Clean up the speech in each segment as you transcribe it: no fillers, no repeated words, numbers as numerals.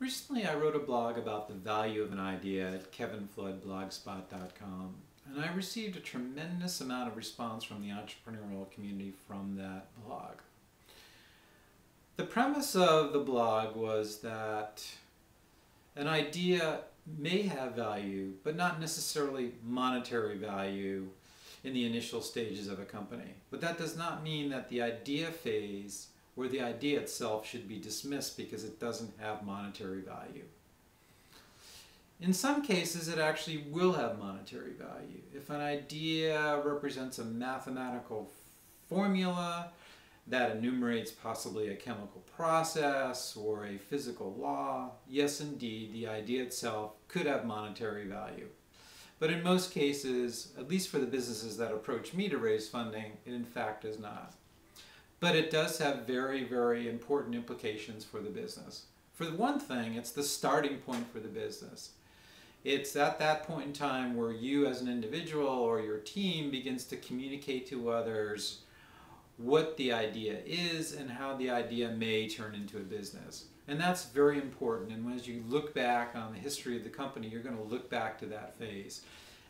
Recently, I wrote a blog about the value of an idea at kevinfloodblogspot.com, and I received a tremendous amount of response from the entrepreneurial community from that blog. The premise of the blog was that an idea may have value, but not necessarily monetary value in the initial stages of a company. But that does not mean that the idea phase where the idea itself should be dismissed because it doesn't have monetary value. In some cases, it actually will have monetary value. If an idea represents a mathematical formula that enumerates possibly a chemical process or a physical law, yes, indeed, the idea itself could have monetary value. But in most cases, at least for the businesses that approach me to raise funding, it in fact does not. But it does have very, very important implications for the business. For the one thing, it's the starting point for the business. It's at that point in time where you as an individual or your team begins to communicate to others what the idea is and how the idea may turn into a business. And that's very important. And as you look back on the history of the company, you're going to look back to that phase.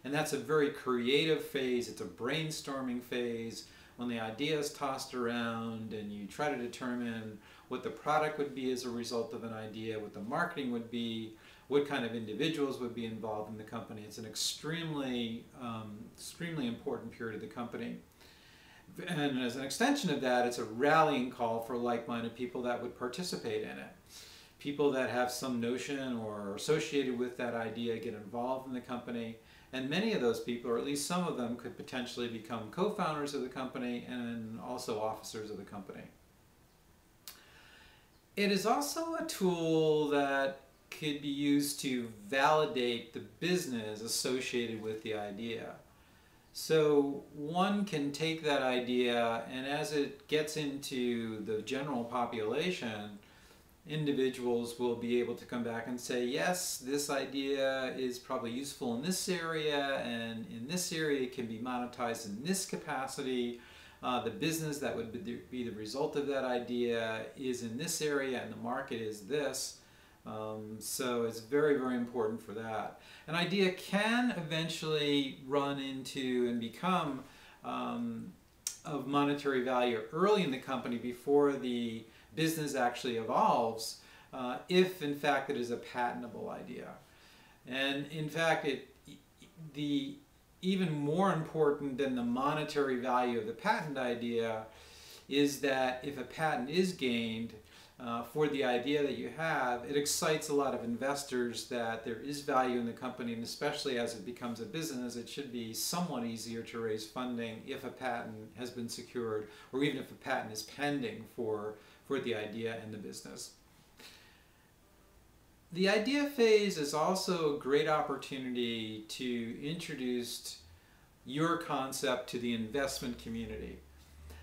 And that's a very creative phase. It's a brainstorming phase. When the idea is tossed around and you try to determine what the product would be as a result of an idea, what the marketing would be, what kind of individuals would be involved in the company. It's an extremely important period of the company. And as an extension of that, it's a rallying call for like-minded people that would participate in it. People that have some notion or are associated with that idea get involved in the company. And many of those people, or at least some of them, could potentially become co-founders of the company and also officers of the company. It is also a tool that could be used to validate the business associated with the idea. So one can take that idea, and as it gets into the general population, individuals will be able to come back and say, yes, this idea is probably useful in this area, and in this area it can be monetized in this capacity. The business that would be the result of that idea is in this area, and the market is this. So it's very, very important for that. An idea can eventually run into and become of monetary value early in the company before the business actually evolves, if in fact it is a patentable idea. And in fact, the even more important than the monetary value of the patent idea is that if a patent is gained for the idea that you have, it excites a lot of investors that there is value in the company, and especially as it becomes a business, it should be somewhat easier to raise funding if a patent has been secured, or even if a patent is pending for the idea and the business. The idea phase is also a great opportunity to introduce your concept to the investment community.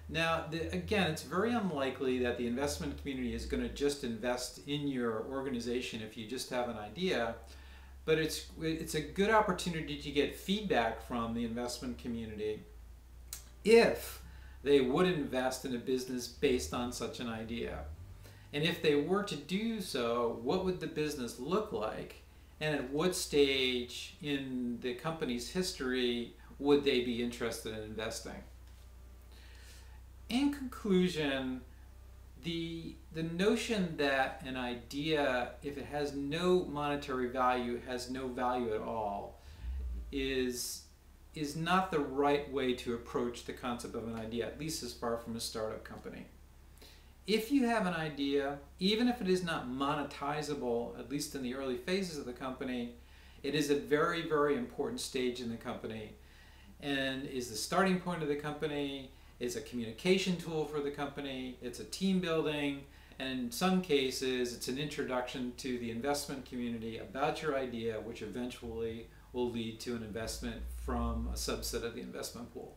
Now, again, it's very unlikely that the investment community is going to just invest in your organization if you just have an idea, but it's a good opportunity to get feedback from the investment community if they would invest in a business based on such an idea. And if they were to do so, what would the business look like? And at what stage in the company's history would they be interested in investing? In conclusion, the notion that an idea, if it has no monetary value, has no value at all, is not the right way to approach the concept of an idea, at least as far from a startup company. If you have an idea, even if it is not monetizable, at least in the early phases of the company, it is a very, very important stage in the company and is the starting point of the company, is a communication tool for the company, it's a team building, and in some cases it's an introduction to the investment community about your idea, which eventually will lead to an investment from a subset of the investment pool.